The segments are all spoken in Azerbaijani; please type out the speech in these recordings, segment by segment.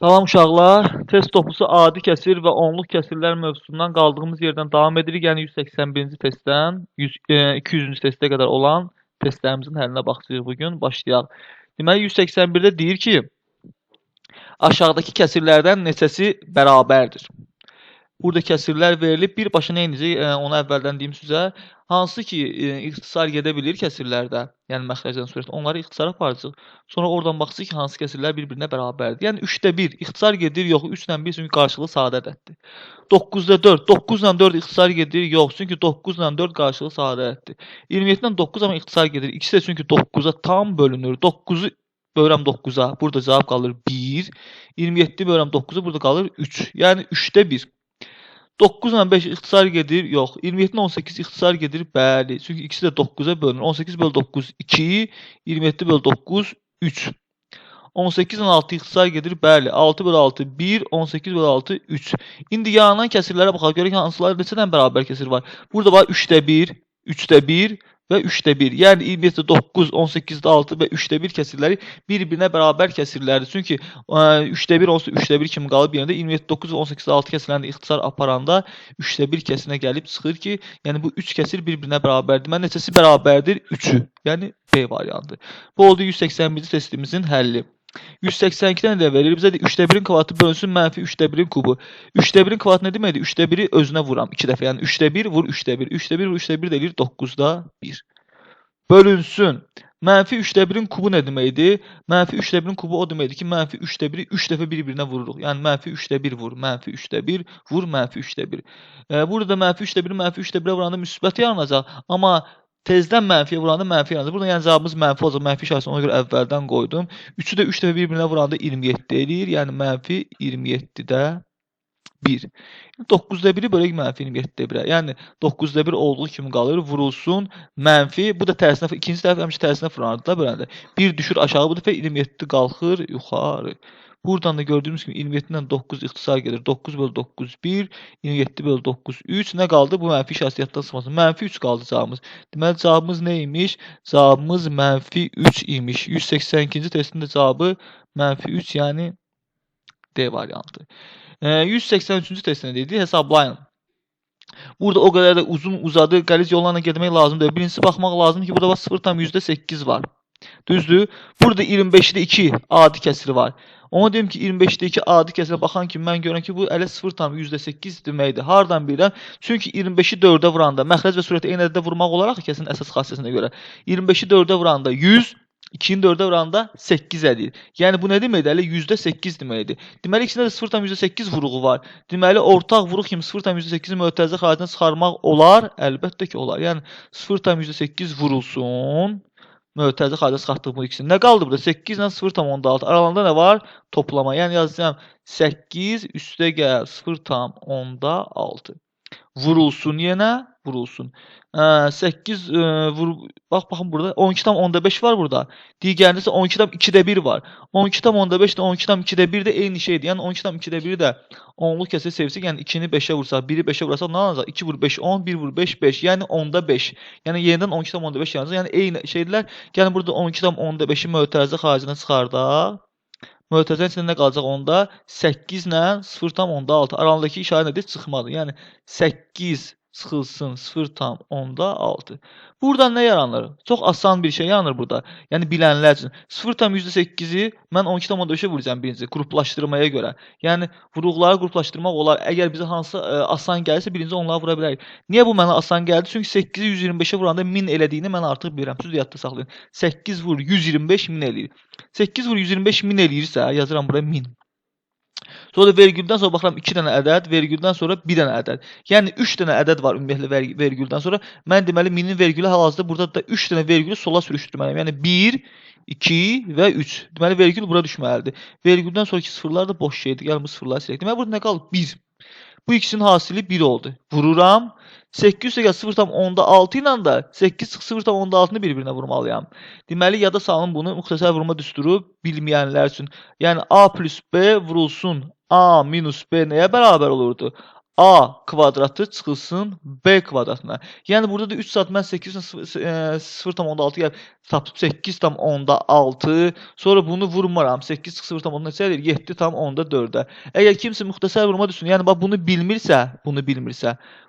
Salam uşaqlar. Test toplusu adi kəsir və onluq kəsirlər mövzusundan qaldığımız yerdən davam edirik. Yəni 181-ci testdən 200-cü testə qədər olan testlərimizin həllinə baxacağıq bugün. Başlayaq. Deməli 181-də deyir ki, aşağıdakı kəsirlərdən neçəsi bərabərdir? Burada kəsirlər verilib. Birbaşa nə edəcək? Onu əvvəldən deyim sizə. Hansı ki, ixtisar gedə bilir kəsirlərdə, yəni məxrəcdən surət, onları ixtisara aparacaq. Sonra oradan baxacaq ki, hansı kəsirlər bir-birinə bərabərdir. Yəni 3-də 1 ixtisar gedir, yox, 3-lə 1 çünki qarşılığı sadə ədəddir. 9-da 4, 9-la 4 ixtisar gedir, yox, çünki 9-la 4 qarşılığı sadə ədəddir. 27-dən 9 amma ixtisar gedir. İkisi də çünki 9-a tam bölünür. 9-u bölürəm 9-a, burada cavab qalır 1. 27 bölürəm 9-a, burada qalır 3. Yəni 3-də 1. 9 ilə 5 ixtisar gedir, yox. 27 ilə 18 ixtisar gedir, bəli. Çünki ikisi də 9-a bölünür. 18 bölü 9 2, 27 bölü 9 3. 18 ilə 6 ixtisar gedir, bəli. 6 bölü 6 1, 18 bölü 6 3. İndi yaranan kəsirlərə baxaq, görək hansılar neçədən bərabər kəsir var. Burada var 3-də 1, 3-də 1 və 3-də 1. Yəni 27-də 9, 18-də 6 və 3-də 1 kəsirləri bir-birinə bərabər kəsirlərdir. Çünki 3-də 1 olsa 3-də 1 kimi qalıb yerində 27-də 9 və 18-də 6 kəsirlərini ixtisar aparanda 3-də 1 kəsirinə gəlib çıxır ki, yəni bu 3 kəsir bir-birinə bərabərdir. Deməli neçəsi bərabərdir? 3-ü. Yəni B variantı. Bu oldu 181-ci testimizin həlli. 182-dən də verir. Bizə də 3-də 1-in kvadratı bölünsün mənfi 3-də 1-in kubu. 3-də 1-in kvadratı nə deməkdir? 3-də 1-i özünə vuram 2 dəfə. Yəni 3-də 1 vur 3-də 1. 3-də 1 vur 3-də 1 də eləyir 9-da 1. Bölünsün. Mənfi 3-də 1-in kubu nə deməkdir? Mənfi 3-də 1-in kubu o deməkdir ki, mənfi 3-də 1-i 3 dəfə bir-birinə vururuq. Yəni mənfi 3-də 1 vur, mənfi 3-də 1 vur, mənfi 3-də 1. Burada da mənfi 3-də 1 mənfi 3-də 1-ə vuranda müsbət yaranacaq. Amma tezdən mənfiyə vuranda mənfi yaranacaq. Burada yəni cavabımız mənfi olacaq. Mənfi işarəsini ona görə əvvəldən qoydum. 3-ü də 3 dəfə bir-birinə vuranda 27 eləyir. Yəni mənfi 27-də 1. 9-da 1-i bölək mənfi 27-də 1-ə. Yəni 9-da 1 olduğu kimi qalır. Vurulsun mənfi. Bu da tərsinə, ikinci tərəf həmişə tərsinə fırlanır da böləndə. 1 düşür aşağı. Bu dəfə 27 qalxır yuxarı. Buradan da gördüyümüz kimi 27-dən 9 ixtisar gedir. 9 bölü 9 1, 27 bölü 9 3. Nə qaldı? Bu mənfi işarəsi yaddan çıxmasın. Mənfi 3 qaldı cavabımız. Deməli cavabımız nə imiş? Cavabımız mənfi 3 imiş. 182-ci testin də cavabı mənfi 3, yəni D variantı. 183-cü testinə deyildi. Hesablayın. Burada o qədər də uzun uzadı. Qəliz yollarla getmək lazımdır. Birincisi baxmaq lazımdır ki, burada var 0,8 var. Düzdür? Burada 25-də 2 adi kəsiri var. Ona deyim ki 25'də 2 adi kəsirə baxan kimi mən görürəm ki bu elə 0,8 deməkdir. Hardan bilirəm? Çünki 25-i 4-ə vuranda məxrəc və surəti eyni ədədə vurmaq olaraq kəsirin əsas xassəsinə görə 25-i 4-ə vuranda 100, 2-ni 4-ə vuranda 8 edir. Yəni bu nə deməkdir? Elə %8 deməkdir. Deməli ikisində də 0,8 vuruğu var. Deməli ortaq vuruq kimi 0,8-i mötərizə xaricinə çıxarmaq olar? Əlbəttə ki olar. Yəni 0,8 vurulsun. Mötərizə xaricə çıxartdıq bu ikisini. Nə qaldı burada? 8 ilə 0,6. Aralarında nə var? Toplama. Yəni yazacağım 8 üstə gəl 0,6. Vurulsun yenə, vurulsun. 8 bax baxın burada 12,5 var burada. Digərində isə 12,2'də 1 var. 12,5 ilə 12,2'də 1 də eyni şeydir. Yəni 12,2'də 1 də onluq kəsir çevirsək, yəni 2-ni 5-ə vursaq, 1-i 5-ə vursaq nə olacaq? 2 vur 5 10, 1 vur 5 5. Yəni 10'da 5. Yəni yenidən 12,5 yazacaq. Yəni eyni şeydilər. Yəni burada 12,5'i mötərizə xaricinə çıxardaq. Mötərizənin içində nə qalacaq onda? 8 ilə 0,6. Aralarındakı işarə nədir? Çıxmadı. Yəni 8 çıxılsın 0,6. Buradan nə yaranır? Çox asan bir şey yaranır burada. Yəni bilənlər üçün. 0,8-i mən 12,5'ə vuracağım birinci qruplaşdırmaya görə. Yəni vuruqları qruplaşdırmaq olar. Əgər bizə hansı asan gəlirsə birinci onları vura bilərik. Niyə bu mənə asan gəldi? Çünki 8-i 125'ə vuranda 1000 elədiyini mən artıq bilirəm. Siz yadda saxlayın. 8 vur 125 1000 eləyir. 8 vur 125 1000 eləyirsə yazıram buraya 1000. Sonra vergüldən sonra baxıram 2 dənə ədəd, vergüldən sonra 1 dənə ədəd. Yəni 3 dənə ədəd var ümumiyyətlə vergüldən sonra. Mən deməli 1000-in vergülü hal-hazırda burada da 3 dənə vergülü sola sürüşdürməliyəm. Yəni 1, 2 və 3. Deməli vergül bura düşməlidir. Vergüldən sonraki sıfırlar da boş şeydir. Gəlin bu sıfırları silək. Deməli burada nə qaldı? 1. Bu ikisinin hasili 1 oldu. Vururam. 8 ise 0,6 ilə də 8 0,6'nı bir-birinə vurmalıyam. Deməli yada salın bunu müxtəsər vurma düsturu bilməyənlər üçün. Yəni A plus B vurulsun A minus B nəyə bərabər olurdu? A kvadratı çıxılsın B kvadratına. Yəni burada da 3 saat mən 8 0,6 gəlib tapıb 8,6. Sonra bunu vurmaram. 8 0,6 neçə edir? 7,4-ə. Əgər kimsə müxtəsər vurma düşsün, yəni bax bunu bilmirsə,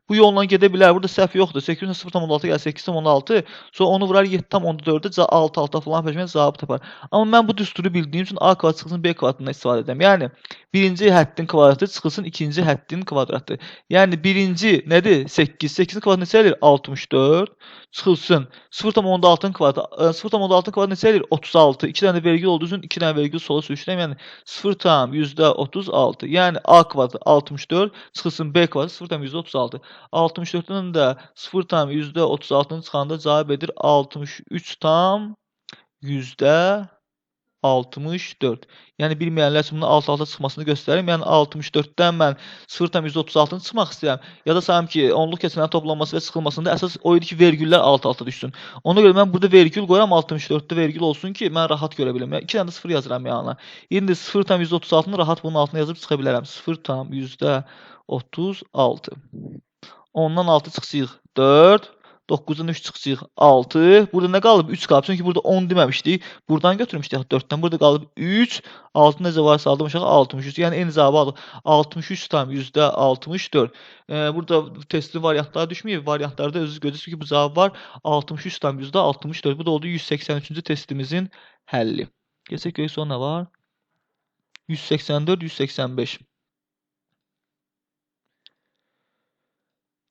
bu yolla gedə bilər. Burada səhv yoxdur. 8 0,6 gəlir 8,6. Sonra onu vurar 7,4-ə 6 falan peşmən cavabı tapar. Amma mən bu düsturu bildiyim üçün A kvadrat çıxılsın B kvadratından istifadə edirəm. Yəni birinci həddin kvadratı çıxılsın ikinci həddin kvadratı. Yəni birinci nədir? 8. 8-in kvadratı neçə edir? 64. Çıxılsın 0,6-nın kvadratı. 0,6-nın kvadratı neçə edir? 36. 2 dənə vergül olduğu üçün 2 dənə vergül sola sürüşdürəm. Yəni 0,36. Yəni A kvadratı 64. Çıxılsın B kvadratı 0,36. 64-dən də 0,36-nın çıxanda cavab edir 63,64. Yəni bilməyənlər üçün bunu alt-alta çıxmasını göstərim. Yəni 64-dən mən 0,36-nın çıxmaq istəyirəm. Ya da sayım ki, onluq kəsrlərin toplanması və çıxılmasında əsas o idi ki, vergüllər alt-alta düşsün. Ona görə mən burada vergül qoyuram, 64-də vergül olsun ki, mən rahat görə biləm. Yəni 2 dənə də 0 yazıram yanına. İndi 0,36-nı rahat bunun altına yazıb çıxa bilərəm. 0,36. Ondan 6 çıxsıq 4. 9-dan 3 çıxsıq 6. Burada nə qalıb? 3 qalıb. Çünki burada 10 deməmişdik. Buradan götürmüşdük 4-dən. Burada qalıb 3. 6 necə varsa aldım aşağı 63. Yəni eyni cavabı aldım. 63,64. Burada testli variantlara düşməyib. Variantlarda özünüz görürsünüz ki, bu cavab var. 63,64. Bu da oldu 183-cü testimizin həlli. Keçək görək sonra nə var? 184, 185.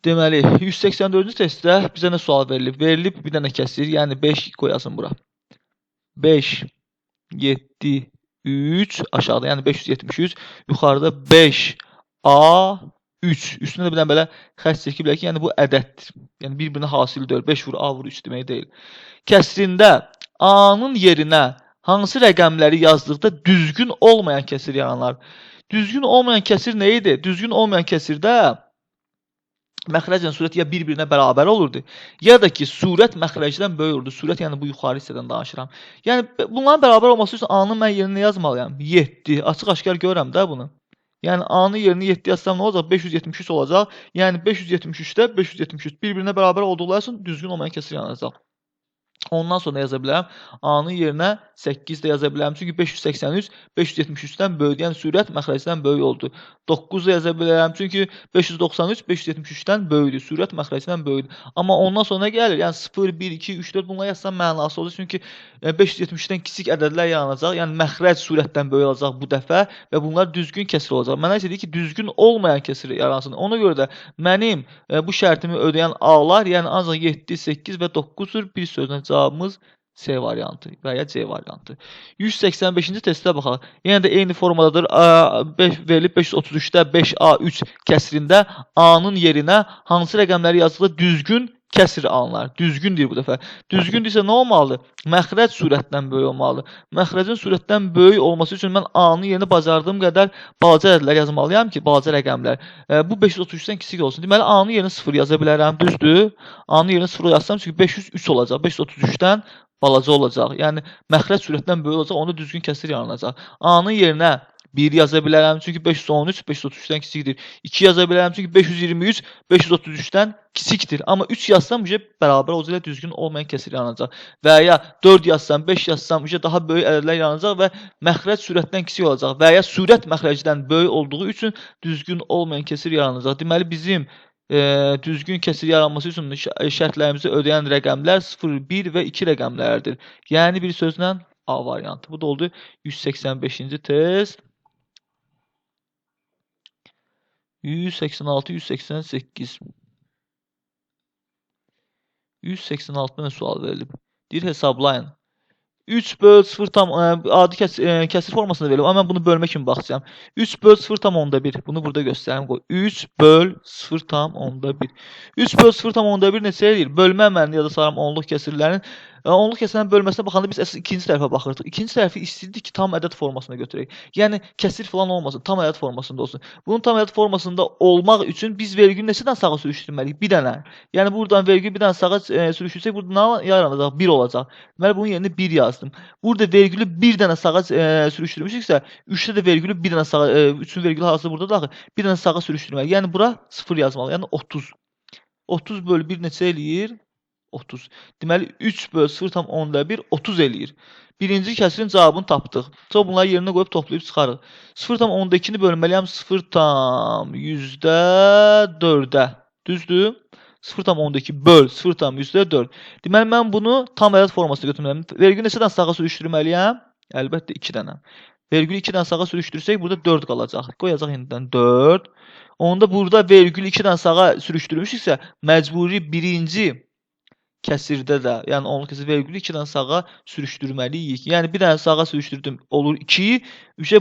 Deməli, 184-cü testdə bizə nə sual verilib? Verilib bir dənə kəsir, yəni 5 qoyasın bura. 5, 7, 3 aşağıda, yəni 573. Yuxarıda 5, A, 3. Üstünə də bir dənə belə xətt çəkiblər ki, yəni bu ədəddir. Yəni bir-birinə hasil deyil. 5 vur A vur 3 demək deyil. Kəsrində A-nın yerinə hansı rəqəmləri yazdıqda düzgün olmayan kəsir yaranar? Düzgün olmayan kəsir nə idi? Düzgün olmayan kəsirdə məxrəclə surət ya bir-birinə bərabər olurdu, ya da ki, surət məxrəcdən böyük olurdu. Surət yəni bu yuxarı hissədən danışıram. Yəni bunların bərabər olması üçün A-nın mən yerinə yazmalıyam. 7. Açıq-aşkar görürəm də bunu. Yəni A-nın yerinə 7 yazsam nə olacaq? 573 olacaq. Yəni 573-də 573 bir-birinə bərabər olduqları üçün düzgün olmayan kəsir yanacaq. Ondan sonra yaza bilərəm. A-nın yerinə 8 də yaza bilərəm. Çünki 583 573-dən böyükdür. Yəni surət məxrəcdən böyük oldu. 9 da yaza bilərəm. Çünki 593 573-dən böyükdür. Surət məxrəcdən böyükdür. Amma ondan sonra nə gəlir? Yəni 0, 1, 2, 3, 4 bunları yazsam mənası olur. Çünki 573-dən kiçik ədədlər yaranacaq. Yəni məxrəc surətdən böyük olacaq bu dəfə və bunlar düzgün kəsir olacaq. Mənə isə deyir ki, düzgün olmayan kəsir yaransın. Ona görə də mənim bu şərtimi ödəyən A-lar, yəni ancaq 7, 8 və 9-dur. Bir sözlə cavabımız C variantı və ya C variantı. 185-ci testə baxaq. Yenə də eyni formadadır. Verilib 533-də 5A3 kəsrində A-nın yerinə hansı rəqəmləri yazdıqda düzgün kəsir alınır. Düzgündür bu dəfə. Düzgündürsə nə olmalıdır? Məxrəc surətdən böyük olmalıdır. Məxrəcin surətdən böyük olması üçün mən A-nın yerinə bacardığım qədər balaca ədədlər yazmalıyam ki, balaca rəqəmlər. Bu 533-dən kiçik olsun. Deməli, A-nın yerinə 0 yaza bilərəm. Düzdür. A-nın yerinə 0 yazsam, çünki 503 olacaq. 533-dən balaca olacaq. Yəni, məxrəc surətdən böyük olacaq, onda düzgün kəsir yaranacaq. A-nın yerinə 1 yaza bilərəm, çünki 513 533-dən kiçikdir. 2 yaza bilərəm, çünki 523 533-dən kiçikdir. Amma 3 yazsam, bərabər olacaq, düzgün olmayan kəsir yaranacaq. Və ya 4 yazsam, 5 yazsam, daha böyük ədədlər yaranacaq və məxrəc surətdən kiçik olacaq. Və ya surət məxrəcdən böyük olduğu üçün düzgün olmayan kəsir yaranacaq. Deməli, bizim düzgün kəsir yaranması üçün şərtlərimizi ödəyən rəqəmlər 0, 1 və 2 rəqəmlərdir. Yəni, bir sözlə A variantı. Bu da oldu 185-ci test. 186, 188. 186-da nə sual verilib? Deyir, hesablayın. 3 böl 0 tam adi kəsir formasında verilib. Amma mən bunu bölmə kimi baxacağam. 3 böl 0 tam onda 1. Bunu burada göstərim. 3 böl 0 tam onda 1. 3 böl 0 tam onda 1 neçə edir? Bölmə əməlini ya da sayıram onluq kəsirlərin Onluq kəsrlərin bölməsinə baxanda biz əsas ikinci tərəfə baxırdıq. İkinci tərəfi istəyirdik ki, tam ədəd formasına götürək. Yəni kəsir falan olmasın, tam ədəd formasında olsun. Bunun tam ədəd formasında olmaq üçün biz vergülü neçədən sağa sürüşdürməliyik? Bir dənə. Yəni buradan vergül bir dənə sağa sürüşdürsək, burada nə yaranacaq? 1 olacaq. Deməli bunun yerinə 1 yazdım. Burada vergülü bir dənə sağa sürüşdürmüşüksə, 3-də də vergülü bir dənə sağa, 3-ün vergülü hansı burdadır axı? Bir dənə sağa sürüşdürməliyik. Yəni bura 0 yazmalı. Yəni 30. 30 bölü 1 neçə eləyir? 30. Deməli 3 bölü 0,1 30 eləyir. Birinci kəsirin cavabını tapdıq. Sonra bunları yerinə qoyub toplayıb çıxarıq. 0,2-ni bölməliyəm 0,4-ə. Düzdür? 0,2 böl 0,4. Deməli mən bunu tam ədəd formasına götürməliyəm. Vergül neçədən sağa sürüşdürməliyəm? Əlbəttə 2 dənə. Vergülü 2-dən sağa sürüşdürsək burada 4 qalacaq. Qoyacaq yenidən 4. Onda burada vergülü 2-dən sağa sürüşdürmüşüksə, məcburi birinci kəsirdə də, yəni onluq kəsir vergülü 2-dən sağa sürüşdürməliyik. Yəni bir dənə sağa sürüşdürdüm, olur 2.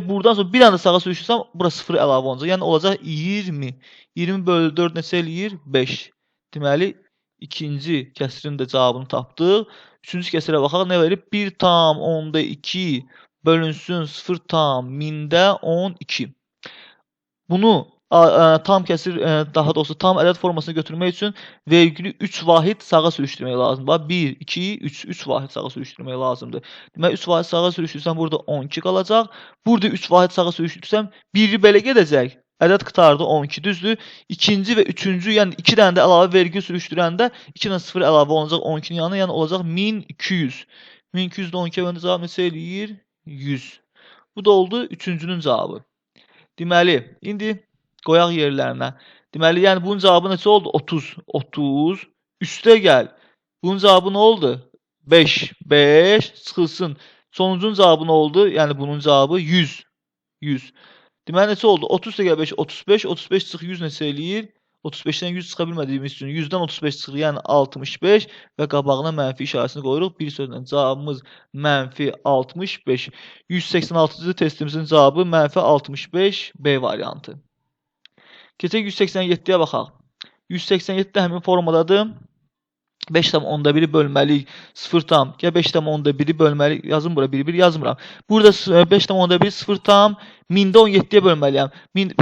Buradan sonra bir dənə sağa sürüşdürsəm, bura 0 əlavə olacaq. Yəni olacaq 20. 20 bölü 4 neçə eləyir? 5. Deməli, ikinci kəsirin də cavabını tapdıq. Üçüncü kəsirə baxaq, nə verir? 1,2 bölünsün 0,12. Bunu tam kəsir, daha doğrusu tam ədəd formasına götürmək üçün vergülü 3 vahid sağa sürüşdürmək lazımdır. 1, 2, 3, 3 vahid sağa sürüşdürmək lazımdır. Deməli 3 vahid sağa sürüşdürsəm burada 12 qalacaq. Burada 3 vahid sağa sürüşdürsəm 1-i belə gedəcək. Ədəd qurtardı 12, düzdür? İkinci və üçüncü, yəni 2 dənə də əlavə vergül sürüşdürəndə 2 dənə 0 əlavə olacaq 12-nin yanına, yəni olacaq 1200. 1200 də 12-yə böləndə cavab neçə eləyir? 100. Bu da oldu üçüncünün cavabı. Deməli, indi qoyaq yerlərinə. Deməli, yəni bunun cavabı neçə oldu? 30. 30. Üstə gəl. Bunun cavabı nə oldu? 5. 5 çıxılsın. Sonuncunun cavabı nə oldu? Yəni bunun cavabı 100. 100. Deməli, neçə oldu? 30 üstə gəl 5, 35. 35 çıx 100 neçə eləyir? 35-dən 100 çıxa bilmədiyimiz üçün 100-dən 35 çıxır, yəni 65 və qabağına mənfi işarəsini qoyuruq. Bir sözlə cavabımız mənfi 65. 186-cı testimizin cavabı mənfi 65 B variantı. Keçək 187-yə baxaq. 187-də həmin formadadır. 5,1-i bölməliyik 0,5,1-i bölməliyik. Yazım bura 1 yazmıram. Burada 5,1-i 0,17-yə bölməliyəm.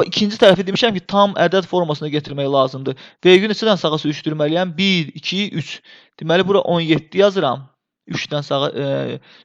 İkinci tərəfi demişəm ki, tam ədəd formasına getirmək lazımdır. Vergül neçədən sağa sürüşdürməliyəm? 1, 2, 3. Deməli, bura 17 yazıram. 3-dən sağa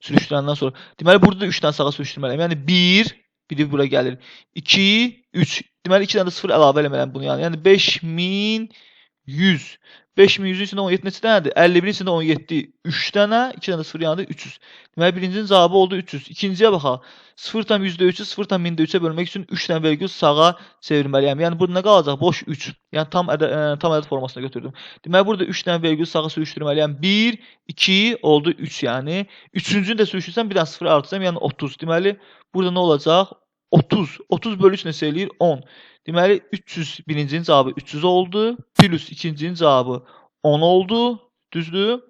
sürüşdürəndən sonra. Deməli, burada da 3-dən sağa sürüşdürməliyəm. Yəni 1, biri bura gəlir. 2, 3. Deməli, 2 dənə də 0 əlavə eləməliyəm bunu yəni. Yəni 5100. 5100-ün içində 17 neçə dənədir? 51-in içində 17, 3 dənə, 2 dənə 0 yanında 300. Deməli, birincinin cavabı oldu 300. İkinciyə baxaq. 0,3-ü 0,3-ə bölmək üçün 3 dənə vergül sağa çevirməliyəm. Yəni, burada nə qalacaq? Boş 3. Yəni, tam ədəd formasına götürdüm. Deməli, burada 3 dənə vergül sağa sürüşdürməliyəm. 1, 2, oldu 3 yəni. Üçüncünü də sürüşdürsəm, bir dənə 0 artırsam, yəni 30. Deməli, burada nə olacaq? 30. 30 bölü 3 neçə eləyir? 10. Deməli, 300 birincinin cavabı 300 oldu. Plus ikincinin cavabı 10 oldu. Düzdür?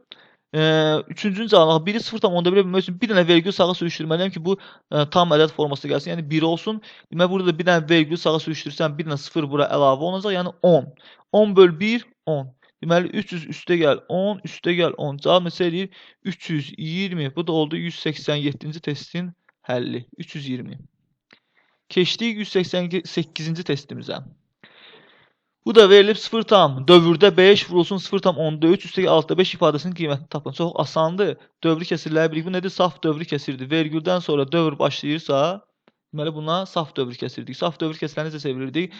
Üçüncünün cavabı 1-i 0,11-ə bölmək üçün bir dənə vergül sağa sürüşdürməliyəm ki, bu tam ədəd formasına gəlsin. Yəni 1 olsun. Deməli, burada da bir dənə vergül sağa sürüşdürsəm, bir dənə 0 bura əlavə olacaq. Yəni 10. 10 bölü 1, 10. Deməli, 300 üstə gəl 10, üstə gəl 10. Cavab neçə eləyir? 320. Bu da oldu 187-ci testin həlli. 320. Keçdik 188-ci testimizə. Bu da verilib 0 tam dövrdə 5 vurulsun 0,13 üstəki altta 5 ifadəsinin qiymətini tapın. Çox asandır. Dövrü kəsirləri bilik. Bu nədir? Saf dövrü kəsirdir. Vergüldən sonra dövr başlayırsa, deməli buna saf dövr kəsirdik. Saf dövr kəsirləri necə çevirirdik?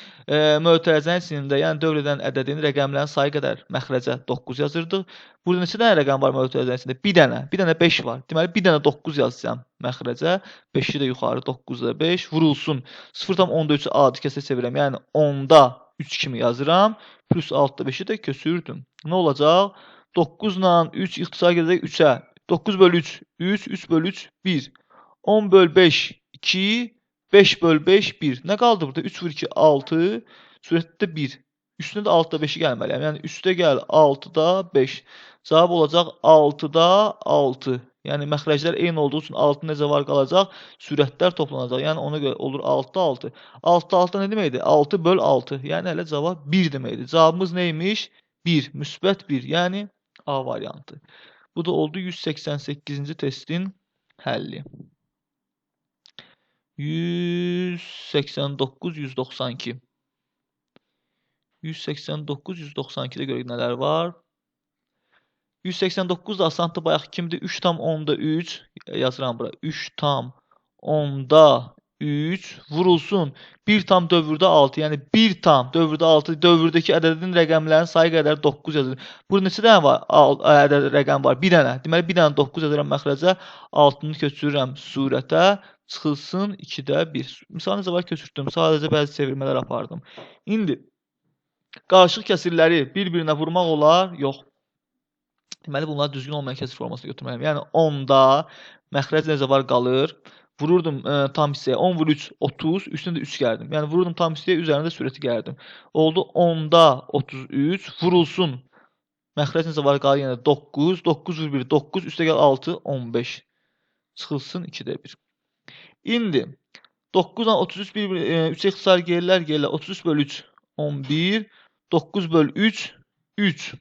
Mötərizənin içində, yəni dövr edən ədədin rəqəmlərin sayı qədər məxrəcə 9 yazırdıq. Burada neçə dənə rəqəm var mötərizənin içində? Bir dənə 5 var. Deməli, bir dənə 9 yazacağım məxrəcə. 5-i də yuxarı 9-da 5 vurulsun. 0,13-ü adi kəsrə çevirəm. Yəni 10-da 3 kimi yazıram. Plus altda 5-i də köçürdüm. Nə olacaq? 9 ilə 3 ixtisar gedəcək 3-ə. 9 bölü 3, 3, 3 bölü 3, 1. 10 bölü 5, 2, 5 bölü 5, 1. Nə qaldı burada? 3 vur 2, 6. Sürətdə 1. Üstünə də altda 5-i gəlməliyəm. Yəni üstə gəl 6-da 5. Cavab olacaq 6-da 6. Yəni məxrəclər eyni olduğu üçün 6 necə var qalacaq? Sürətlər toplanacaq. Yəni ona görə olur 6-da 6. 6-da 6 nə deməkdir? 6 böl 6. Yəni hələ cavab 1 deməkdir. Cavabımız neymiş? 1. Müsbət 1. Yəni A variantı. Bu da oldu 188-ci testin həlli. 189, 192. 189, 192-də görək nələr var. 189 da asandır, bayaq kimdir? 3 tam 10'da 3 yazıram bura. 3 tam 10'da 3 vurulsun 1 tam dövrdə 6. Yəni 1 tam dövrdə 6 dövrdəki ədədin rəqəmlərin sayı qədər 9 yazılır. Burada neçə dənə var? Ədəd rəqəm var? 1 dənə. Deməli 1 dənə 9 yazıram məxrəcə. Altını köçürürəm surətə. Çıxılsın 2-də 1. Misal necə var köçürtdüm. Sadəcə bəzi çevirmələr apardım. İndi qarışıq kəsirləri bir-birinə vurmaq olar? Yox. Deməli bunları düzgün olmayan kəsir formasına götürməliyəm. Yəni 10'da məxrəc necə var qalır? Vururdum tam hissəyə 10 vur 3 30, üstünə də 3 gəldim. Yəni vururdum tam hissəyə, üzərində sürəti gəldim. Oldu 10'da 33 vurulsun. Məxrəc necə var qalır? Yəni 9, 9 vur 1 9, üstə gəl 6 15. Çıxılsın 2-də 1. İndi 9'dan 33 3 ixtisar gəlirlər 33 bölü 3 11, 9 bölü 3 3.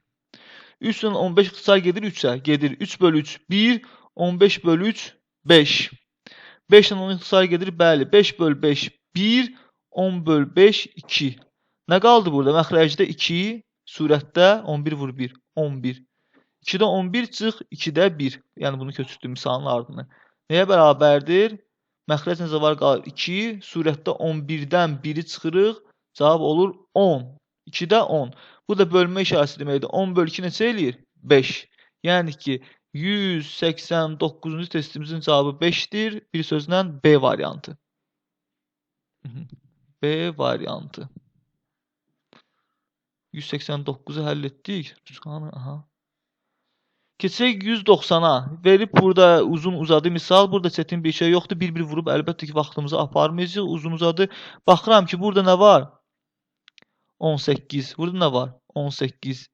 3'dən 15 ixtisar gedir 3'ə. Gedir 3 bölü 3 1, 15 bölü 3 5. 5'dən 10 ixtisar gedir, bəli. 5 bölü 5 1, 10 bölü 5 2. Nə qaldı burada? Məxrəcdə 2, surətdə 11 vur 1 11. 2'də 11 çıx, 2'də 1. Yəni bunu köçürtdüm misalın ardını. Nəyə bərabərdir? Məxrəc necə var qalır? 2, surətdə 11'dən 1'i çıxırıq. Cavab olur 10. 2'də 10. Bu da bölmə işarəsi deməkdir. 10 bölü 2 neçə eləyir? 5. Yəni ki 189-cu testimizin cavabı 5'dir. Bir sözlə B variantı. B variantı. 189'u həll etdik. Aha. Keçək 190'a. Verib burada uzun uzadı misal. Burada çətin bir şey yoxdur. Bir-bir vurub əlbəttə ki vaxtımızı aparmayacaq. Uzun uzadı. Baxıram ki burada nə var? 18. Burada nə var? 18.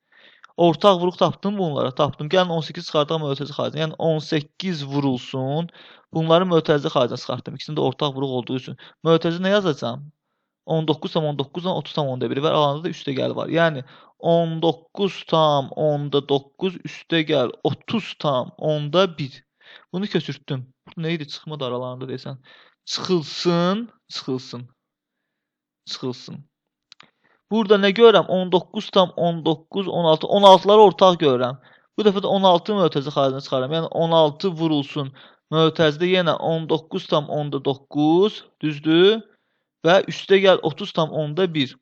Ortaq vuruq tapdım bunlara. Tapdım. Gəlin 18 çıxardaq mötərizə xaricində. Yəni 18 vurulsun. Bunları mötərizə xaricində çıxartdım. İkisində ortaq vuruq olduğu üçün. Mötərizə nə yazacağım? 19 tam 19'dan 30 tam 10'da 1 var. Alanda da üstə gəl var. Yəni 19 tam 10'da 9 üstə gəl 30 tam 10'da 1. Bunu köçürtdüm. Neydi? Çıxma da aralarında desən. Çıxılsın. Çıxılsın. Çıxılsın. Burada nə görürəm? 19 tam 19, 16. 16'ları ortaq görürəm. Bu dəfə də 16 mötərizə xaricində çıxarıram. Yəni 16 vurulsun. Mötərizədə yenə 19 tam 10'da 9. Düzdür? Və üstə gəl 30 tam 10'da 1.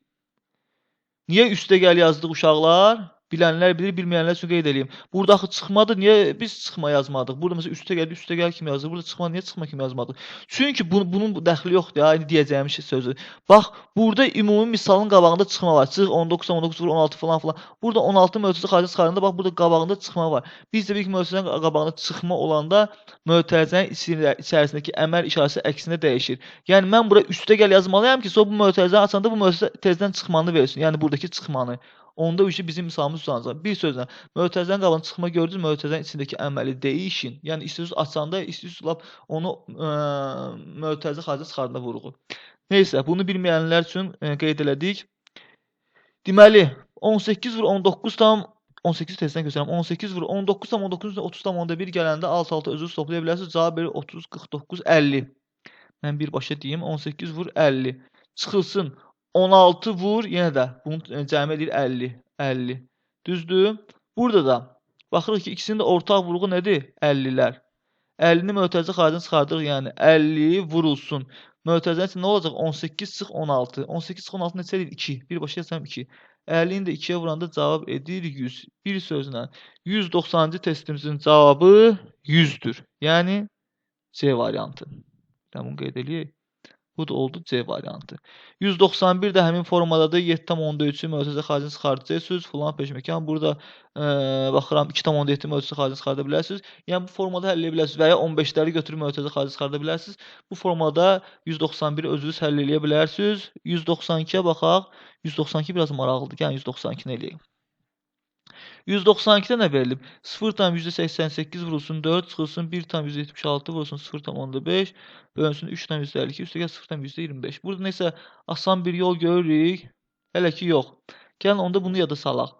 Niyə üstə gəl yazdıq uşaqlar? Bilənlər bilir, bilməyənlər üçün qeyd edeyim. Burada axı çıxmadır. Niyə biz çıxma yazmadıq? Burada məsələn üstə gəl kimi yazılır. Burada çıxma niyə çıxma kimi yazmadıq? Çünki bunun dəxli yoxdur ya. İndi deyəcəyim sözü. Bax, burada ümumi misalın qabağında çıxma var. Çıx 19 19 vur 16 falan filan. Burada 16 mötərizə xaricində çıxaranda bax burada qabağında çıxma var. Biz də bir mötərizənin qabağında çıxma olanda mötərizənin içərisindəki əməl işarəsi əksinə dəyişir. Yəni mən bura üstə gəl yazmalıyam ki, sonra bu mötərizəni açanda bu mötərizə tezdən çıxmanı versin. Yəni buradakı çıxmanı. Onda bu işi bizim misalımız uzanacaq. Bir sözlə, mötərizənin qabağında çıxma gördünüz, mötərizənin içindəki əməli dəyişin. Yəni istəyirsiniz açanda, istəyirsiniz lap onu mötərizə xaricində çıxardığında vuruğu. Neysə, bunu bilməyənlər üçün qeyd elədik. Deməli, 18 vur 19 tam 18 testdən göstərirəm. 18 vur 19 tam 19 üstə 30 tam 10'da 1 gələndə alt-alta özünüz toplaya bilərsiniz. Cavab verir 30 49 50. Mən birbaşa deyim 18 vur 50. Çıxılsın 16 vur, yenə də bunu cəmi edir 50. 50. Düzdür? Burada da baxırıq ki, ikisinin də ortaq vuruğu nədir? 50'lər. 50'ni mötərizə xaricində çıxardırıq, yəni 50 vurulsun. Mötərizənin içində nə olacaq? 18 çıx 16. 18 çıx 16 neçə edir? 2. Birbaşa yazsam 2. 50'ni də 2'yə vuranda cavab edir 100. Bir sözlə 190-cı testimizin cavabı 100'dür. Yəni C variantı. Bunu qeyd eləyək. Bu da oldu C variantı. 191 də həmin formadadır. 7,3'ü mötərizə xaricində çıxardacaqsınız. Falan peşməkan. Burada baxıram 2,7 mötərizə xaricində çıxarda bilərsiniz. Yəni bu formada həll edə bilərsiniz. Və ya 15'ləri götürüb mötərizə xaricində çıxarda bilərsiniz. Bu formada 191'i özünüz həll edə bilərsiniz. 192'yə baxaq. 192 biraz maraqlıdır. Yəni 192-ni eləyək. 192'də nə verilib? 0,88 vurulsun 4, çıxılsın 1,76 vurulsun 0,5, bölünsün 3,52, üstəgəl 0,25. Burada nəsə asan bir yol görürük. Hələ ki yox. Gəlin onda bunu yada salaq.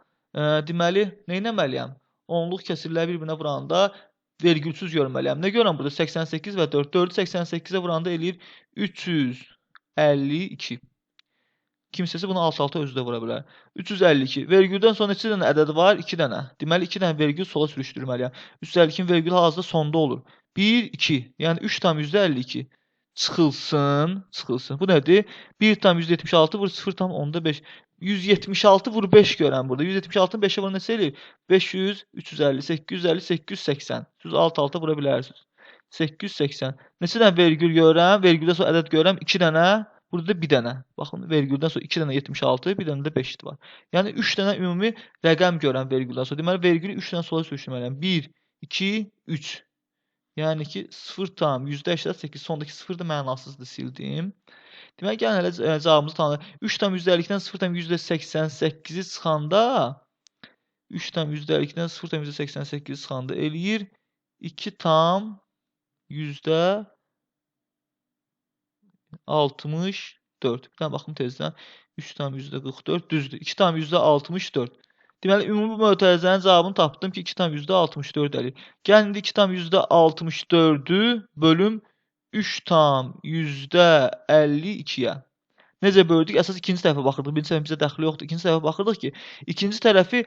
Deməli, nə etməliyəm? onluq kəsirləri bir-birinə vuranda vergülsüz görməliyəm. Nə görürəm burada? 88 və 4. 4-ü 88-ə vuranda eləyir 352. Kimsəsi bunu alt-alta özü də vura bilər. 352. Vergüldən sonra neçə dənə ədəd var? 2 dənə. Deməli 2 dənə vergül sola sürüşdürməliyəm. 352-nin vergülü hazırda sonda olur. 1, 2. Yəni 3 tam %52. Çıxılsın. Bu nədir? 1 tam %76 vur 0 tam onda 5. 176 vur 5 görəm burada. 176-ın 5-ə vurun neçə eləyir? 500, 350, 850, 880. Siz alt-alta vura bilərsiniz. 880. Neçə dənə vergül görürəm? Vergüldən sonra ədəd görürəm. 2 dənə. Burada da bir dənə. Baxın, vergüldən sonra 2 dənə 76, bir dənə də 5 var. Yəni 3 dənə ümumi rəqəm görən vergüldən sonra. Deməli, vergülü 3 dənə sola sürüşdürməliyəm. 1, 2, 3. Yəni ki, 0,88. Sondakı 0 da mənasızdır, sildim. Deməli, gəlin hələ cavabımızı tanıyaq. 3,52-dən 0,88-i çıxanda 3,52-dən 0,88-i çıxanda eləyir 2,64. Bir dənə baxım tezdən. 3,44 düzdür. 2,64. Deməli, ümumi mötərizənin cavabını tapdım ki, 2,64 eləyir. Gəlin, indi 2,64-ü bölüm 3,52-yə. Necə böldük? Əsas ikinci tərəfə baxırdıq. Birinci tərəfə bizə dəxli yoxdur. İkinci tərəfə baxırdıq ki, ikinci tərəfi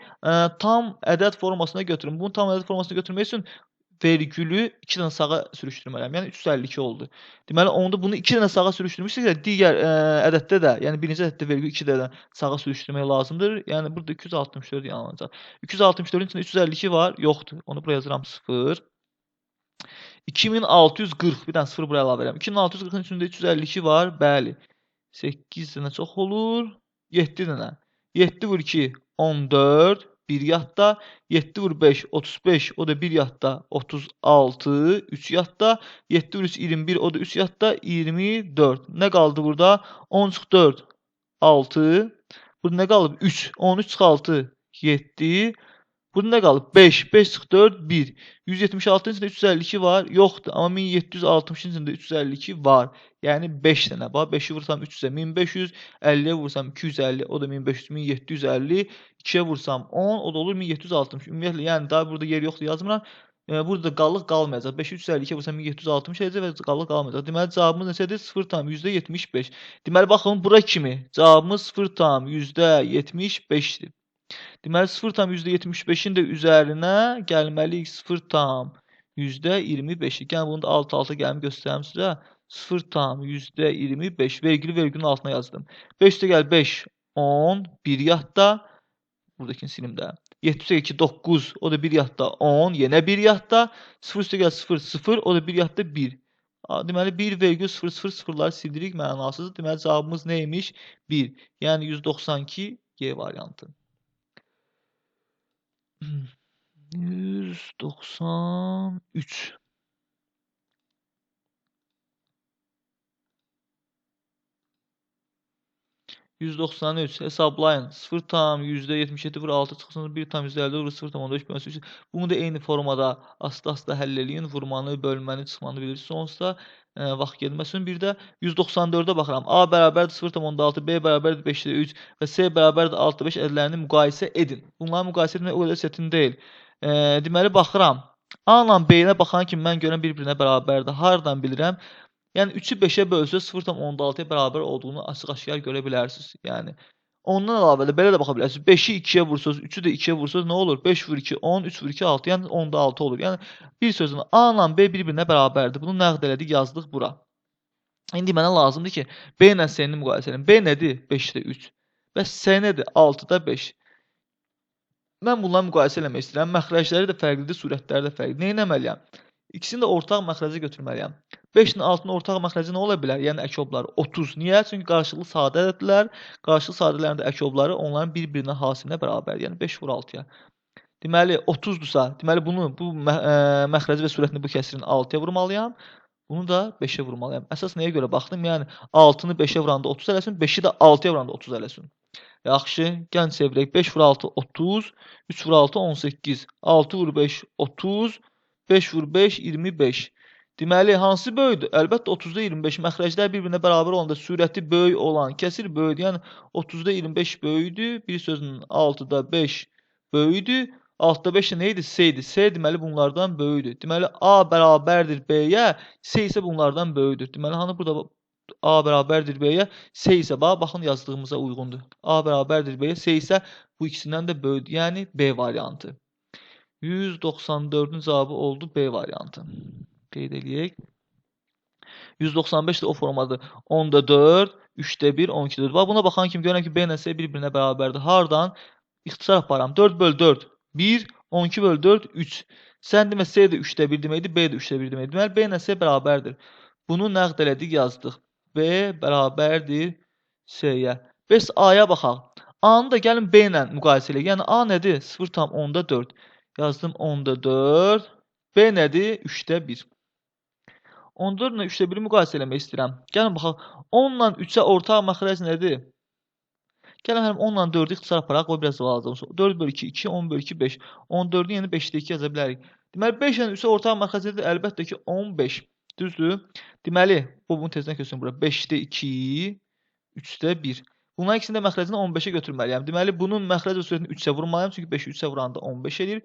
tam ədəd formasına götürün. Bunu tam ədəd formasına götürmək üçün vergülü 2 dənə sağa sürüşdürməliyəm. Yəni 352 oldu. Deməli, onda bunu 2 dənə sağa sürüşdürmüşsə, digər ədəddə də, yəni birinci ədəddə vergül 2 dənə sağa sürüşdürmək lazımdır. Yəni burada 264 yanılacaq. 264-ün içində 352 var, yoxdur. Onu buraya yazıram 0. 2640, bir dənə 0 buraya əlavə edirəm. 2640-ın içində 352 var, bəli. 8 dənə çox olur. 7 dənə. 7 vur 2, 14. 1 yadda. 7 vur 5, 35. O da 1 yadda. 36. 3 yadda. 7 vur 3, 21. O da 3 yadda. 24. Nə qaldı burada? 10 çıx 4, 6. Burada nə qalıb? 3. 13 çıx 6, 7. Burada nə qalıb? 5. 5 çıx 4, 1. 176-ın içində 352 var. Yoxdur. Amma 1760-ın içində 352 var. Yəni 5 dənə var. 5-i vursam 300-ə 1500. 50-yə vursam 250. O da 1500. 1750. 2-yə vursam 10. O da olur 1760. Ümumiyyətlə, yəni daha burada yer yoxdur yazmıram. Burada qallıq qalmayacaq. 5-i 352-yə vursam 1760 eləyəcək və qallıq qalmayacaq. Deməli, cavabımız neçədir? 0,75. Deməli, baxın, bura kimi cavabımız 0,75-dir. Deməli, 0,75-in də üzərinə gəlməliyik 0,25. Yəni, bunu da alt-alta gəlimi göstərəm sizə. 0,25. Vergülün altına yazdım. 5 də gəl 5, 10, 1 yadda. Buradakini silim də. 7 üstə 2, 9, o da 1 yadda 10, yenə 1 yadda. 0 üstə gəl 0, 0, o da 1 yadda 1. Deməli, 1,000'ları sildirik, mənasızdır. Deməli, cavabımız neymiş? 1. Yəni, 192 G variantı. 193. Hesablayın. 0,77 vur 6 çıxsın. 1,50 vur 0,15 bölünsün. Bunu da eyni formada asta-asta həll eləyin. Vurmanı, bölməni, çıxmanı bilirsiniz. Onsuz vaxt getməsin. Bir də 194-ə baxıram. A bərabərdir 0,6, B bərabərdir 5-də 3 və C bərabərdir 6-da 5 ədədlərini müqayisə edin. Bunları müqayisə etmək o qədər çətin deyil. Deməli, baxıram. A ilə B-nə baxan kimi mən görən bir-birinə bərabərdir. Hardan bilirəm? Yəni 3-ü 5-ə bölsəz 0,16-ya bərabər olduğunu açıq-aşkar görə bilərsiniz. Yəni ondan əlavə də belə də baxa bilərsiniz. 5-i 2-yə vursaz, 3-ü də 2-yə vursaz nə olur? 5 vur 2, 10, 3 vur 2, 6. Yəni 10-da 6 olur. Yəni bir sözlə A ilə B bir-birinə bərabərdir. Bunu nəqd elədik, yazdıq bura. İndi mənə lazımdır ki, B ilə C-ni müqayisə edim. B nədir? 5-də 3. Və C nədir? 6-da 5. Mən bunları müqayisə eləmək istəyirəm. Məxrəcləri də fərqlidir, surətləri də fərqlidir. Nə etməliyəm? İkisini də ortaq məxrəcə götürməliyəm. 5-in altının ortaq məxrəci nə ola bilər? Yəni ək obları 30. Niyə? Çünki qarşılıqlı sadə ədədlər, qarşılıqlı sadələrin də ək obları onların bir-birinə hasilinə bərabərdir. Yəni 5 vur 6-ya. Deməli 30-dursa, deməli bu məxrəci və surətini bu kəsirin 6-ya vurmalıyam. Bunu da 5-ə vurmalıyam. Əsas nəyə görə baxdım? Yəni 6-nı 5-ə vuranda 30 eləsin, 5-i də 6-ya vuranda 30 eləsin. Yaxşı, gəlin çevirək. 5 vur 6 30, 3 vur 6 18, 6 vur 5 30, 5 vur 5 25. Deməli, hansı böyükdür? Əlbəttə 30-da 25. Məxrəclər bir-birinə bərabər olanda sürəti böyük olan kəsir böyükdür. Yəni 30-da 25 böyükdür. Bir sözün 6-da 5 böyükdür. Altda 5 neydi? S idi. S deməli bunlardan böyükdür. Deməli A bərabərdir B-yə, S isə bunlardan böyükdür. Deməli hani burada A bərabərdir B-yə, S isə baxın yazdığımıza uyğundur. A bərabərdir B-yə, S isə bu ikisindən də böyükdür. Yəni B variantı. 194-ün cavabı oldu B variantı. Qeyd eləyək. 195 də o formadır. 10-da 4, 3-də 1, 12-də 4. Buna baxan kimi görürəm ki, B ilə C bir-birinə bərabərdir. Hardan? İxtisar aparam. 4 bölü 4, 1, 12 bölü 4, 3. Sən demə C də 3-də 1 deməkdir, B də 3-də 1 deməkdir. Deməli, B ilə C bərabərdir. Bunu nəqd elədik, yazdıq. B bərabərdir C-yə. Bəs A-ya baxaq. A-nı da gəlin B ilə müqayisə eləyək. Yəni A nədir? 0,10-da 4. Yazdım 10-da 4. B nədir? 3-də 1. 14 ilə 3-də 1-i müqayisə eləmək istəyirəm. Gəlin baxaq. 10 ilə 3-ə ortaq məxrəc nədir? Gəlin həlim 10 ilə 4-ü ixtisar aparaq. O biraz lazım. 4 bölü 2, 2, 10 bölü 2, 5. 14-ü yəni 5-də 2 yaza bilərik. Deməli, 5 ilə 3-ə ortaq məxrəc nədir? Əlbəttə ki, 15. Düzdür? Deməli, bunu tezdən köçürüm bura. 5-də 2, 3-də 1. Bunların ikisinin də məxrəcini 15-ə götürməliyəm. Deməli, bunun məxrəc və sürətini 3-ə vurmalıyam. Çünki 5-i 3-ə vuranda 15 edir.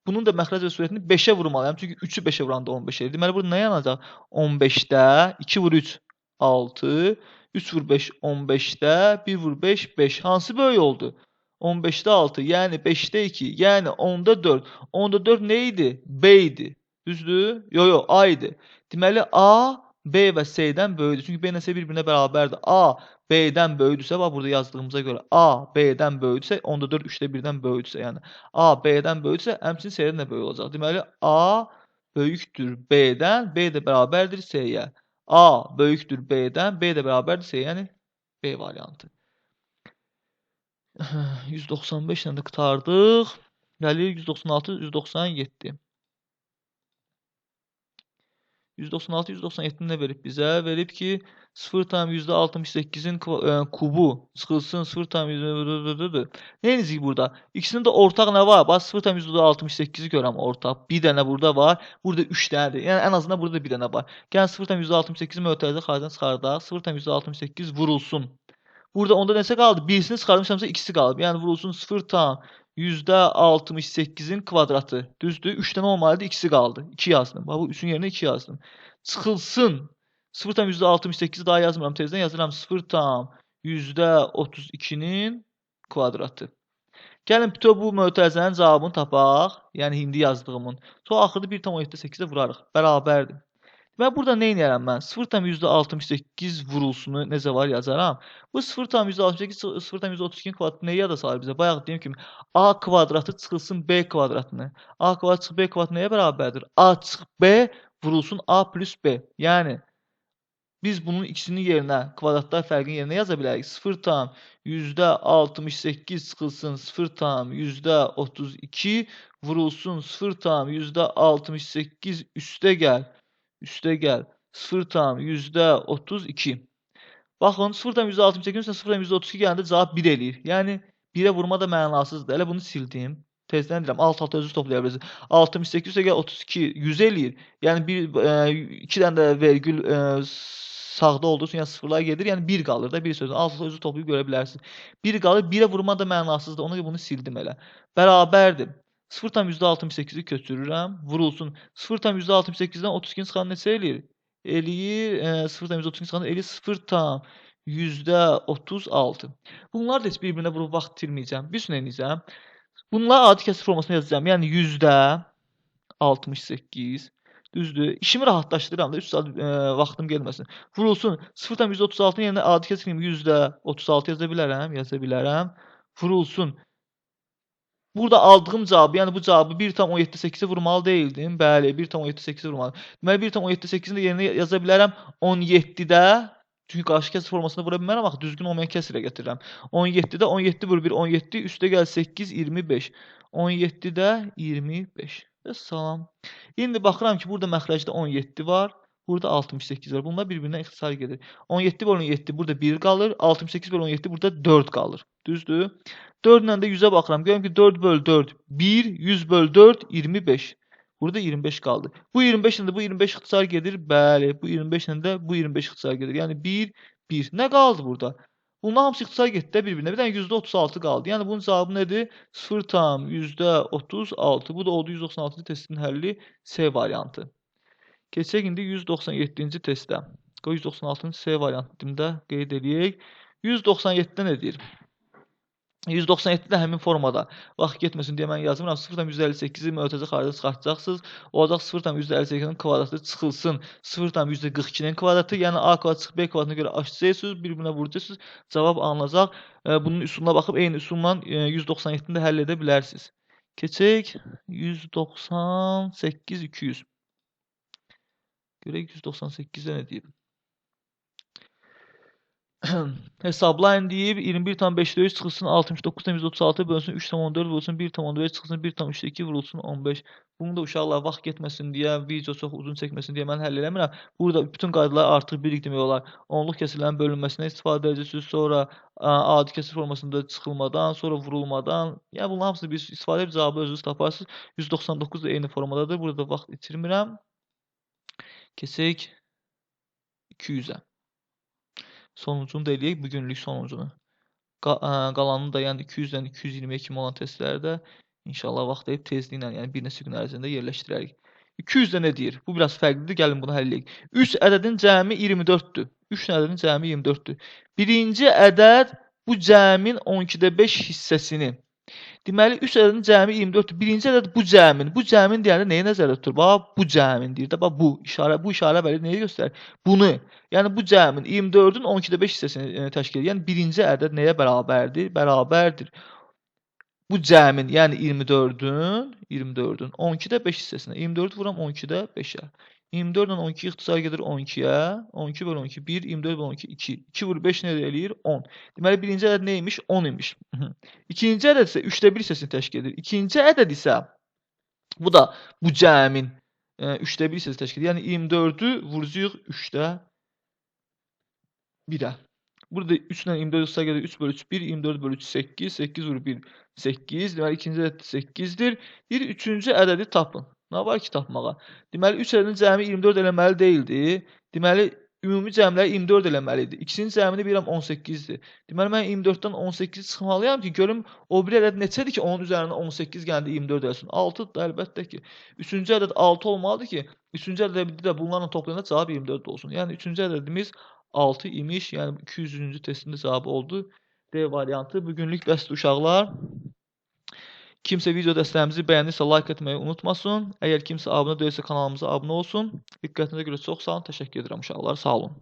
Bunun da məxrəc və sürətini 5-ə vurmalıyam. Çünki 3-ü 5-ə vuranda 15 edir. Deməli, burada nə yanacaq? 15-də 2 vur 3, 6. 3 vur 5, 15-də. 1 vur 5, 5. Hansı böyük oldu? 15-də 6, yəni 5-də 2, yəni 10-da 4. 10-da 4 nə idi? B idi. Düzdür? Yox, A idi. Deməli, A, B və C-dən böyükdür. Çünki B ilə C bir-birinə bərabərdir. A, B-dən böyükdürsə, bax burada yazdığımıza görə A, B-dən böyükdürsə, 10-da 4, 3-də 1-dən böyükdürsə, yəni A, B-dən böyükdürsə, həmçinin C-dən də böyük olacaq. Deməli, A böyükdür B-dən, B də bərabərdir C-yə. A böyükdür B-dən, B də bərabərdir C, yəni B variantı. 195 ilə də qurtardıq. Gəlir 196, 197. 196, 197 nə verib bizə? Verib ki, 0,68-in kubu çıxılsın 0,... Neyinizik burada? İkisinin də ortaq nə var? Bax, 0,68-i görəm ortaq. Bir dənə burada var. Burada 3 dənədir. Yəni, ən azından burada bir dənə var. Gəlin 0,68-i mötərizə xaricdən çıxardaq. 0,68 vurulsun. Burada onda nəsə qaldı? Birisini çıxarmışamsa ikisi qalıb. Yəni, vurulsun 0,68-in kvadratı. Düzdür? 3 dənə olmalıdır, ikisi qaldı. 2 yazdım. Bax, bu 3-ün yerinə 2 yazdım. Çıxılsın. 0,68-i daha yazmıram. Tezdən yazıram 0,32-nin kvadratı. Gəlin bütöv bu mötərizənin cavabını tapaq. Yəni, indi yazdığımın. Sonra axırda 1,8-də vurarıq. Bərabərdir. Və burada nə edərəm mən? 0,68 vurulsunu necə var yazaram. Bu 0,68, 0,32 kvadratı nəyə yada salır bizə? Bayaq deyim kimi A kvadratı çıxılsın B kvadratını. A kvadratı çıxıb B kvadratı nəyə bərabərdir? A çıxıb B vurulsun A plus B. Yəni, biz bunun ikisinin yerinə, kvadratlar fərqinin yerinə yaza bilərik. 0,68 çıxılsın 0,32 vurulsun 0,68 üstə gəl. Üstə gəl. 0,32. Baxın, 0,68 üstə 0,32 gələndə cavab 1 eləyir. Yəni, 1-ə vurma da mənasızdır. Elə bunu sildim. Tezdən deyirəm, alt-alta özü toplaya bilirsiniz. 68 üstə gəl 32, 100 eləyir. Yəni, 2 dənə də vergül sağda olduğu üçün, yəni sıfırlar gedir. Yəni, 1 qalır da, bir sözün. Alt-alta özü toplayıb görə bilərsiniz. 1 qalır, 1-ə vurma da mənasızdır. Ona görə bunu sildim elə. Bərabərdir. 0,68-i köçürürəm, vurulsun. 0,68-dən 32-ni çıxan neçə eləyir? Eləyir, 0,32-ni çıxan eləyir 0,36. Bunlar da heç bir-birinə vurub vaxt itirməyəcəm. Bir sürü eləyəcəm. Bunları adi kəsir formasına yazacağım. Yəni, 68, düzdür. İşimi rahatlaşdırıram da, 3 saat vaxtım gəlməsin. Vurulsun. 0,36-nın yerinə adi kəsir kimi 36 yaza bilərəm. Yaza bilərəm. Vurulsun. Burada aldığım cavabı, yəni bu cavabı 1,78-ə vurmalı deyildim. Bəli, 1,78-ə vurmalı. Deməli, 1,78-in də yerinə yaza bilərəm 17-də. Çünki qarşı kəsir formasını vura bilmərəm, axı düzgün olmayan kəsirə gətirirəm. 17-də 17 vur 1, 17, üstə gəl 8, 25. 17-də 25. Salam. İndi baxıram ki, burada məxrəcdə 17 var. Burada 68 var. Bunlar bir-birinə ixtisar gedir. 17 bölü 17 burada 1 qalır. 68 bölü 17 burada 4 qalır. Düzdür? 4 ilə də 100-ə baxıram. Görürəm ki, 4 bölü 4 1, 100 bölü 4 25. Burada 25 qaldı. Bu 25 ilə də bu 25 ixtisar gedir. Bəli, bu 25 ilə də bu 25 ixtisar gedir. Yəni 1, 1. Nə qaldı burada? Bunların hamısı ixtisar getdi də bir-birinə. Bir dənə %36 qaldı. Yəni bunun cavabı nədir? 0,36. Bu da oldu 196-cı testin həlli C variantı. Keçək indi 197-ci testə. Qoy 196-cı C variantını da qeyd edək. 197-də nə deyir? 197-də həmin formada vaxt getməsin deyə mən yazmıram. 0,158-i mötərizə xaricə çıxartacaqsınız. Olacaq 0,158-nin kvadratı çıxılsın 0,42-nin kvadratı. Yəni A kvadrat çıxıb B kvadratına görə açacaqsınız. Bir-birinə vuracaqsınız. Cavab alınacaq. Bunun üsuluna baxıb eyni üsulla 197-ni də həll edə bilərsiniz. Keçək 198 200. Görək 198-də nə deyib? Hesablayın deyib 21,5 çıxılsın 69,136 bölünsün 3,4 vurulsun 1,5 çıxılsın 1,3 vurulsun 15. Bunu da uşaqlar vaxt getməsin deyə, video çox uzun çəkməsin deyə mən həll eləmirəm. Burada bütün qaydalar artıq bilirik demək olar. Onluq kəsirlərin bölünməsindən istifadə edəcəksiniz, sonra adi kəsir formasında çıxılmadan, sonra vurulmadan. Yəni bunların hamısını bir istifadə edib cavabı özünüz taparsınız. 199 da eyni formadadır. Burada da vaxt itirmirəm. Keçək 200-ə. Sonuncunu da eləyək, bugünlük sonuncunu. Qalanını da yəni 200-dən 220-yə kimi olan testlərdə inşallah vaxt deyib tezliklə, yəni bir neçə gün ərzində yerləşdirərik. 200-də nə deyir? Bu biraz fərqlidir, gəlin bunu həll edək. 3 ədədin cəmi 24-dür. 3 ədədin cəmi 24-dür. Birinci ədəd bu cəmin 12/5 hissəsini. Deməli 3 ədədin cəmi 24-dür. Birinci ədəd bu cəmin. Bu cəmin deyəndə nəyi nəzərdə tutur? Bax, bu cəmin deyir də. Bax, bu işarə bəli nəyi göstərir? Bunu. Yəni bu cəmin 24-ün 12/5 hissəsini təşkil edir. Yəni birinci ədəd nəyə bərabərdir? Bərabərdir. Bu cəmin, yəni 24-ün 12/5 hissəsinə. 24 vuram 12/5-ə. 24 ilə 12 ixtisar gedir 12-yə. 12 bölü 12 1, 24 bölü 12 2. 2 vur 5 nə eləyir? 10. Deməli birinci ədəd neymiş? 10 imiş. İkinci ədəd isə 3/1 hissəsini təşkil edir. İkinci ədəd isə bu da bu cəmin 3/1 hissəsini təşkil edir. Yəni 24-ü vuracağıq 3/1-ə. Burada 3 ilə 24 ixtisar gedir 3 bölü 3 1, 24 bölü 3 8, 8 vur 1 8. Deməli ikinci ədəd 8-dir. Deyir üçüncü ədədi tapın. Nə var ki tapmağa? Deməli 3 ədədin cəmi 24 eləməli deyildi. Deməli ümumi cəmləri 24 eləməli idi. İkisinin cəmini bilirəm 18-dir. Deməli mən 24-dən 18 çıxmalıyam ki, görüm o bir ədəd neçədir ki, onun üzərinə 18 gəldi 24 eləsin. 6-dır əlbəttə ki. Üçüncü ədəd 6 olmalıdır ki, üçüncü ədədi də bunlarla toplayanda cavab 24 olsun. Yəni üçüncü ədədimiz 6 imiş. Yəni 200-cü testin cavabı oldu. D variantı. Bugünlük bəsdir uşaqlar. Kimsə video dəstəyimizi bəyənirsə like etməyi unutmasın. Əgər kimsə abunə deyilsə kanalımıza abunə olsun. Diqqətinizə görə çox sağ olun. Təşəkkür edirəm uşaqlar. Sağ olun.